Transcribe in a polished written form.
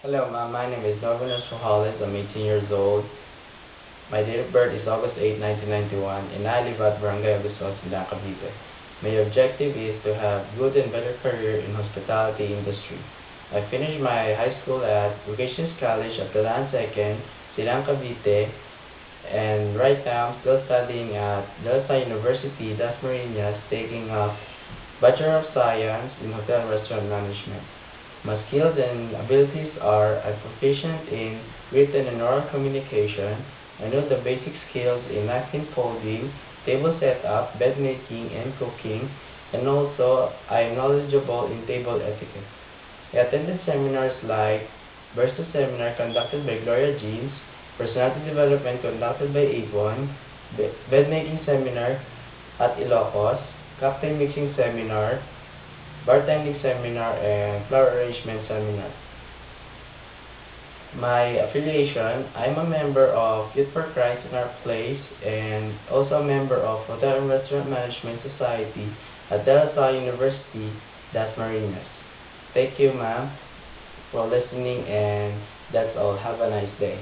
Hello, ma'am. My name is Novenas Rojales. I'm 18 years old. My date of birth is August 8, 1991, and I live at Barangay Aguson, Silang, Cavite. My objective is to have good and better career in hospitality industry. I finished my high school at Vocations College of Talaan Second, Silang, Cavite, and right now I'm still studying at De La Salle University, Dasmariñas, taking up Bachelor of Science in Hotel and Restaurant Management. My skills and abilities are I'm proficient in written and oral communication. I know the basic skills in napkin folding, table setup, bed making, and cooking, and also I am knowledgeable in table etiquette. I attended seminars like Versa Seminar conducted by Gloria Jeans, Personality Development conducted by Avon, Bed Making Seminar at Ilocos, Cocktail Mixing Seminar, Bartending Seminar, and Flower Arrangement Seminar. My affiliation, I'm a member of Youth for Christ in Our Place and also a member of Hotel and Restaurant Management Society at De La Salle University, Dasmariñas. Thank you, ma'am, for listening, and that's all. Have a nice day.